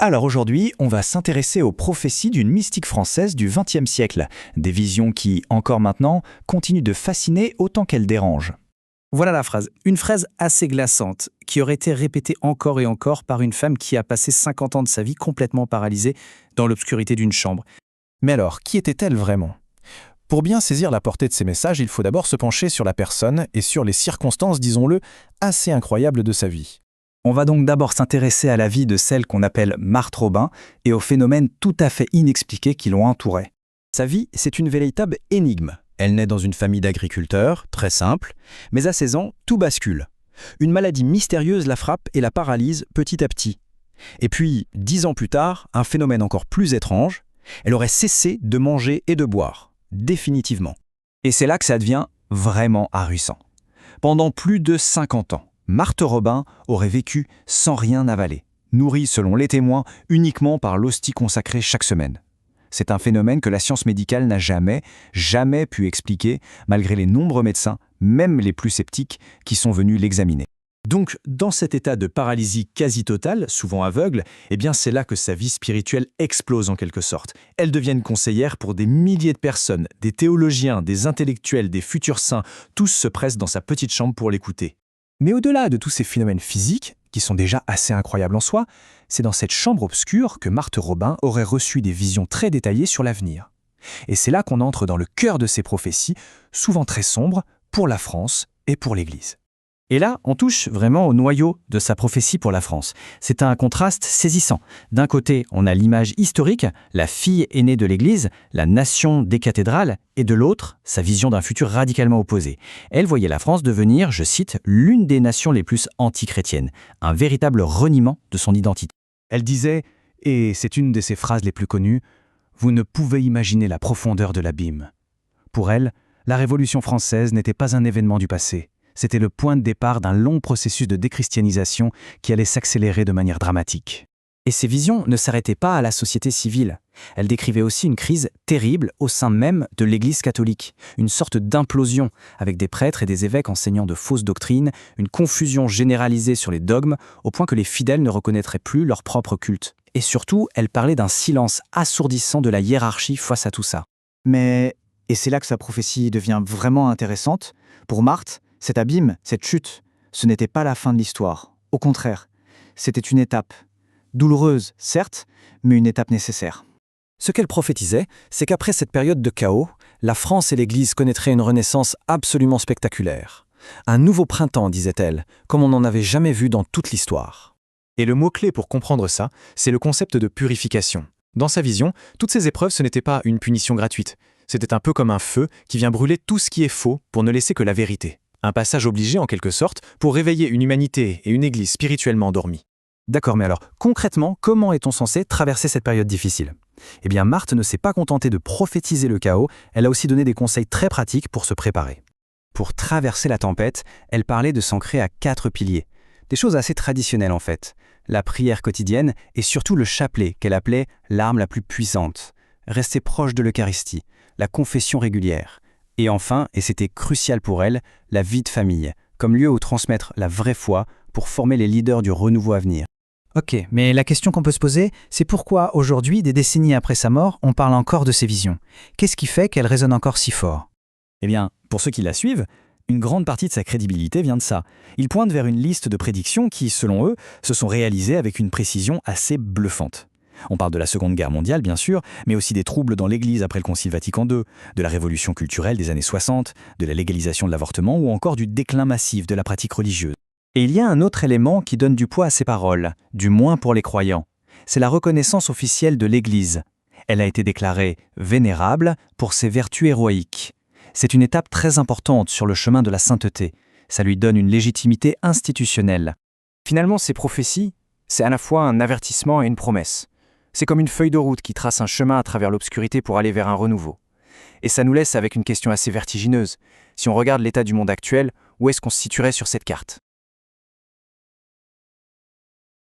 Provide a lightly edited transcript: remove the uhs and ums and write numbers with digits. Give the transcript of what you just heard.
Alors aujourd'hui, on va s'intéresser aux prophéties d'une mystique française du XXe siècle, des visions qui, encore maintenant, continuent de fasciner autant qu'elles dérangent. Voilà la phrase. Une phrase assez glaçante, qui aurait été répétée encore et encore par une femme qui a passé 50 ans de sa vie complètement paralysée dans l'obscurité d'une chambre. Mais alors, qui était-elle vraiment? Pour bien saisir la portée de ces messages, il faut d'abord se pencher sur la personne et sur les circonstances, disons-le, assez incroyables de sa vie. On va donc d'abord s'intéresser à la vie de celle qu'on appelle Marthe Robin et aux phénomènes tout à fait inexpliqués qui l'ont entourée. Sa vie, c'est une véritable énigme. Elle naît dans une famille d'agriculteurs, très simple, mais à 16 ans, tout bascule. Une maladie mystérieuse la frappe et la paralyse petit à petit. Et puis, 10 ans plus tard, un phénomène encore plus étrange, elle aurait cessé de manger et de boire, définitivement. Et c'est là que ça devient vraiment ahurissant. Pendant plus de 50 ans, Marthe Robin aurait vécu sans rien avaler, nourrie selon les témoins uniquement par l'hostie consacrée chaque semaine. C'est un phénomène que la science médicale n'a jamais pu expliquer, malgré les nombreux médecins, même les plus sceptiques, qui sont venus l'examiner. Donc, dans cet état de paralysie quasi totale, souvent aveugle, c'est là que sa vie spirituelle explose en quelque sorte. Elle devient une conseillère pour des milliers de personnes, des théologiens, des intellectuels, des futurs saints, tous se pressent dans sa petite chambre pour l'écouter. Mais au-delà de tous ces phénomènes physiques, qui sont déjà assez incroyables en soi, c'est dans cette chambre obscure que Marthe Robin aurait reçu des visions très détaillées sur l'avenir. Et c'est là qu'on entre dans le cœur de ces prophéties, souvent très sombres, pour la France et pour l'Église. Et là, on touche vraiment au noyau de sa prophétie pour la France. C'est un contraste saisissant. D'un côté, on a l'image historique, la fille aînée de l'Église, la nation des cathédrales, et de l'autre, sa vision d'un futur radicalement opposé. Elle voyait la France devenir, je cite, l'une des nations les plus anti-chrétiennes, un véritable reniement de son identité. Elle disait, et c'est une de ses phrases les plus connues, « Vous ne pouvez imaginer la profondeur de l'abîme ». Pour elle, la Révolution française n'était pas un événement du passé. C'était le point de départ d'un long processus de déchristianisation qui allait s'accélérer de manière dramatique. Et ces visions ne s'arrêtaient pas à la société civile. Elles décrivaient aussi une crise terrible au sein même de l'Église catholique, une sorte d'implosion, avec des prêtres et des évêques enseignant de fausses doctrines, une confusion généralisée sur les dogmes, au point que les fidèles ne reconnaîtraient plus leur propre culte. Et surtout, elle parlait d'un silence assourdissant de la hiérarchie face à tout ça. Et c'est là que sa prophétie devient vraiment intéressante. Pour Marthe, cet abîme, cette chute, ce n'était pas la fin de l'histoire. Au contraire, c'était une étape. Douloureuse, certes, mais une étape nécessaire. Ce qu'elle prophétisait, c'est qu'après cette période de chaos, la France et l'Église connaîtraient une renaissance absolument spectaculaire. Un nouveau printemps, disait-elle, comme on n'en avait jamais vu dans toute l'histoire. Et le mot-clé pour comprendre ça, c'est le concept de purification. Dans sa vision, toutes ces épreuves, ce n'était pas une punition gratuite. C'était un peu comme un feu qui vient brûler tout ce qui est faux pour ne laisser que la vérité. Un passage obligé en quelque sorte pour réveiller une humanité et une église spirituellement endormie. D'accord, mais alors concrètement, comment est-on censé traverser cette période difficile? Marthe ne s'est pas contentée de prophétiser le chaos, elle a aussi donné des conseils très pratiques pour se préparer. Pour traverser la tempête, elle parlait de s'ancrer à 4 piliers. Des choses assez traditionnelles en fait. La prière quotidienne et surtout le chapelet qu'elle appelait l'arme la plus puissante. Rester proche de l'Eucharistie, la confession régulière. Et enfin, et c'était crucial pour elle, la vie de famille, comme lieu où transmettre la vraie foi pour former les leaders du renouveau à venir. Ok, mais la question qu'on peut se poser, c'est pourquoi aujourd'hui, des décennies après sa mort, on parle encore de ces visions? Qu'est-ce qui fait qu'elles résonnent encore si fort? Pour ceux qui la suivent, une grande partie de sa crédibilité vient de ça. Ils pointent vers une liste de prédictions qui, selon eux, se sont réalisées avec une précision assez bluffante. On parle de la Seconde Guerre mondiale, bien sûr, mais aussi des troubles dans l'Église après le Concile Vatican II, de la révolution culturelle des années 60, de la légalisation de l'avortement ou encore du déclin massif de la pratique religieuse. Et il y a un autre élément qui donne du poids à ces paroles, du moins pour les croyants. C'est la reconnaissance officielle de l'Église. Elle a été déclarée vénérable pour ses vertus héroïques. C'est une étape très importante sur le chemin de la sainteté. Ça lui donne une légitimité institutionnelle. Finalement, ces prophéties, c'est à la fois un avertissement et une promesse. C'est comme une feuille de route qui trace un chemin à travers l'obscurité pour aller vers un renouveau. Et ça nous laisse avec une question assez vertigineuse. Si on regarde l'état du monde actuel, où est-ce qu'on se situerait sur cette carte ?